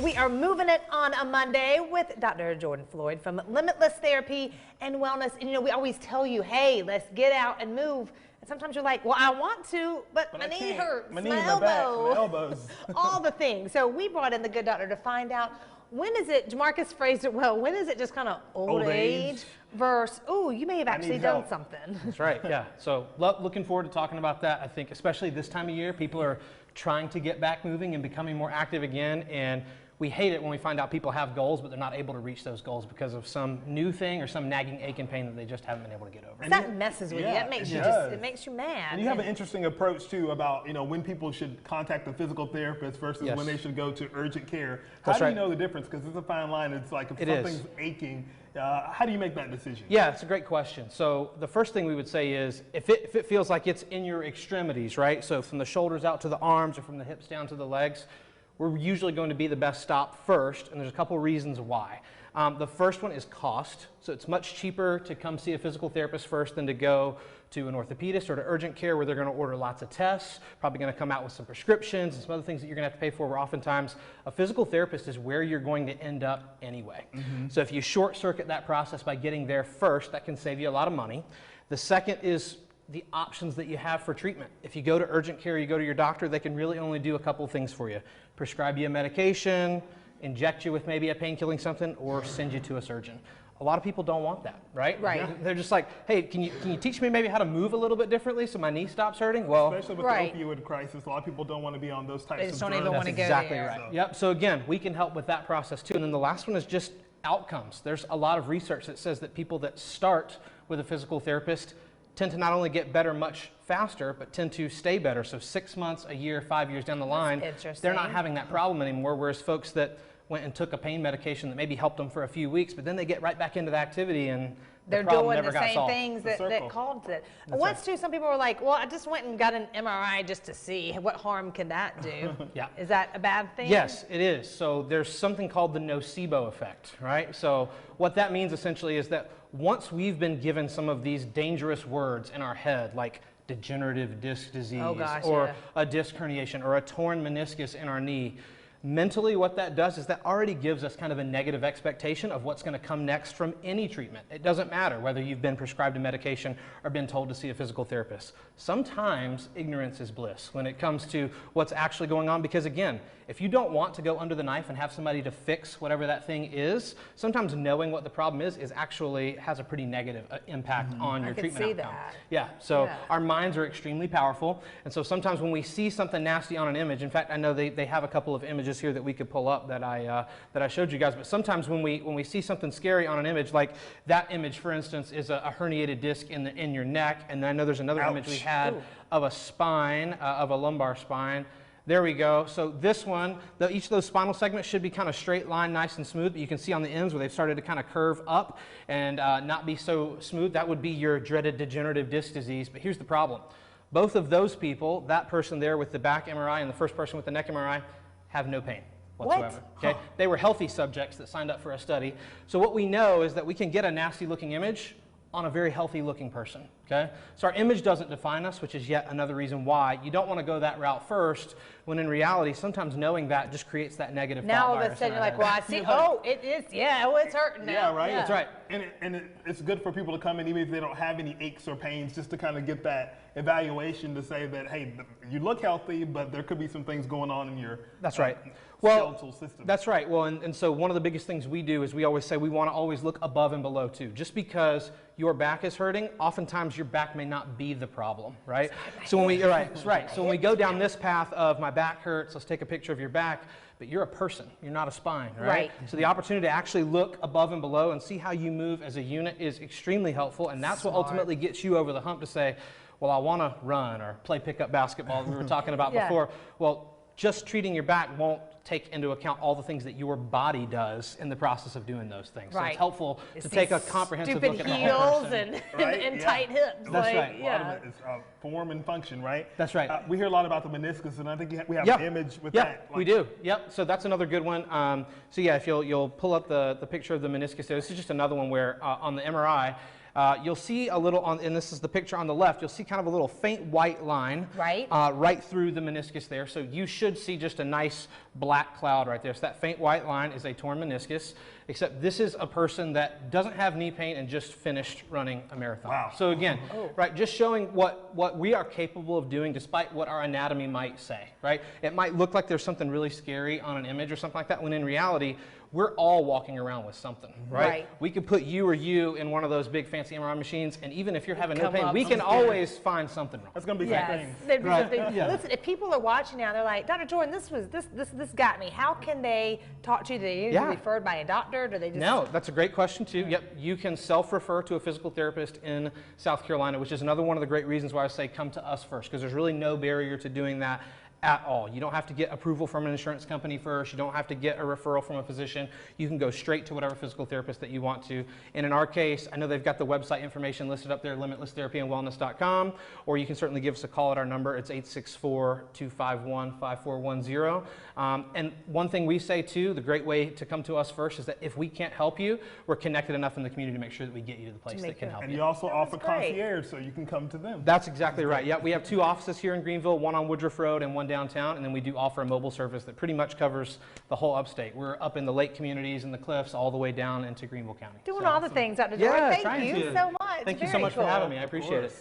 We are moving it on a Monday with Dr. Jordan Floyd from Limitless Therapy and Wellness. And you know, we always tell you, hey, let's get out and move. And sometimes you're like, well, I want to, but my knee hurts, my elbows, all the things. So we brought in the good doctor to find out, when is it, Jamarcus phrased it well, when is it just kind of old age versus, oh, you may have actually done something. That's right, yeah. So looking forward to talking about that. I think especially this time of year, people are trying to get back moving and becoming more active again. And we hate it when we find out people have goals, but they're not able to reach those goals because of some new thing or some nagging ache and pain that they just haven't been able to get over. And that messes with you. That makes you it makes you mad. And you have an interesting approach too about, you know, when people should contact a physical therapist versus when they should go to urgent care. How do you know the difference? Because it's a fine line. It's like if something's aching, how do you make that decision? Yeah, it's a great question. So the first thing we would say is if it feels like it's in your extremities, right? So from the shoulders out to the arms or from the hips down to the legs, we're usually going to be the best stop first, and there's a couple reasons why. The first one is cost. So it's much cheaper to come see a physical therapist first than to go to an orthopedist or to urgent care where they're going to order lots of tests, probably going to come out with some prescriptions and some other things that you're going to have to pay for, where oftentimes a physical therapist is where you're going to end up anyway. So if you short circuit that process by getting there first, that can save you a lot of money. The second is the options that you have for treatment. If you go to urgent care, you go to your doctor, they can really only do a couple of things for you. Prescribe you a medication, inject you with maybe a pain-killing something, or send you to a surgeon. A lot of people don't want that, right? Right. They're just like, hey, can you teach me maybe how to move a little bit differently so my knee stops hurting? Well, especially with the opioid crisis, a lot of people don't want to be on those types of drugs. They just don't even want to go exactly there. Right. Yep. So again, we can help with that process too. And then the last one is just outcomes. There's a lot of research that says that people that start with a physical therapist tend to not only get better much faster, but tend to stay better. So 6 months, a year, 5 years down the line, they're not having that problem anymore. Whereas folks that went and took a pain medication that maybe helped them for a few weeks, but then they get right back into the activity and they're doing the same things that caused it. Once too, some people were like, well, I just went and got an MRI just to see what harm can that do. Yeah. Is that a bad thing? Yes, it is. So there's something called the nocebo effect, right? So what that means essentially is that once we've been given some of these dangerous words in our head, like degenerative disc disease or a disc herniation or a torn meniscus in our knee, mentally what that does is that already gives us kind of a negative expectation of what's going to come next from any treatment. It doesn't matter whether you've been prescribed a medication or been told to see a physical therapist. Sometimes ignorance is bliss when it comes to what's actually going on, because again, if you don't want to go under the knife and have somebody to fix whatever that thing is, sometimes knowing what the problem is actually has a pretty negative impact on your treatment outcome. That. Yeah, so our minds are extremely powerful, and so sometimes when we see something nasty on an image, in fact, I know they have a couple of images here that we could pull up that I showed you guys, but sometimes when we see something scary on an image, like that image, for instance, is a herniated disc in your neck, and I know there's another image we had of a spine, of a lumbar spine. There we go. So this one, each of those spinal segments should be kind of straight line, nice and smooth, but you can see on the ends where they've started to kind of curve up and not be so smooth. That would be your dreaded degenerative disc disease. But here's the problem. Both of those people, that person there with the back MRI and the first person with the neck MRI, have no pain whatsoever. Okay? They were healthy subjects that signed up for a study. So what we know is that we can get a nasty looking image on a very healthy looking person. Okay? So our image doesn't define us, which is yet another reason why you don't want to go that route first, when in reality, sometimes knowing that just creates that negative thought virus. Now all of a sudden you're like, well, I see, it is, it's hurting now. Yeah, right? Yeah. That's right. And it's good for people to come in, even if they don't have any aches or pains, just to kind of get that evaluation to say that, hey, you look healthy, but there could be some things going on in your skeletal system. That's right. Well, and so one of the biggest things we do is we always say we want to always look above and below too. Just because your back is hurting, oftentimes your back may not be the problem, right? So when So when we go down this path of my back hurts, let's take a picture of your back, but you're a person, you're not a spine, right? So the opportunity to actually look above and below and see how you move as a unit is extremely helpful, and that's what ultimately gets you over the hump to say, well, I want to run or play pickup basketball we were talking about before. Well, just treating your back won't take into account all the things that your body does in the process of doing those things. So it's helpful to take a comprehensive look at the whole person. and tight hips. That's right. A lot of it is form and function, right? That's right. We hear a lot about the meniscus, and I think we have an image with that. We do. Yep. So that's another good one. So yeah, if you'll pull up the picture of the meniscus there, this is just another one where on the MRI, you'll see a little, and this is the picture on the left, you'll see kind of a little faint white line right through the meniscus there. So you should see just a nice black cloud right there. So that faint white line is a torn meniscus, except this is a person that doesn't have knee pain and just finished running a marathon. Wow. So again, right, just showing what we are capable of doing despite what our anatomy might say, right? It might look like there's something really scary on an image or something like that, when in reality, we're all walking around with something, right? We could put you in one of those big fancy MRI machines, and even if you're having no pain, we can always find something wrong. That's going to be something. Listen, if people are watching now, they're like, Dr. Jordan, this got me. How can they talk to you? Do they need to be referred by a doctor? Do they just... No, that's a great question too. Yep, you can self-refer to a physical therapist in South Carolina, which is another one of the great reasons why I say come to us first, because there's really no barrier to doing that at all. You don't have to get approval from an insurance company first. You don't have to get a referral from a physician. You can go straight to whatever physical therapist that you want to. And in our case, I know they've got the website information listed up there, limitlesstherapyandwellness.com, or you can certainly give us a call at our number. It's 864-251-5410. And one thing we say too, the great way to come to us first is that if we can't help you, we're connected enough in the community to make sure that we get you to the place that can help you. And you also offer concierge, so you can come to them. That's exactly right. Yeah, we have 2 offices here in Greenville, one on Woodruff Road and one downtown, and then we do offer a mobile service that pretty much covers the whole upstate. We're up in the lake communities and the cliffs all the way down into Greenville County. Doing all the things, Dr. Jordan. Yeah, Thank you so much. Thank you so much for having me. I appreciate it.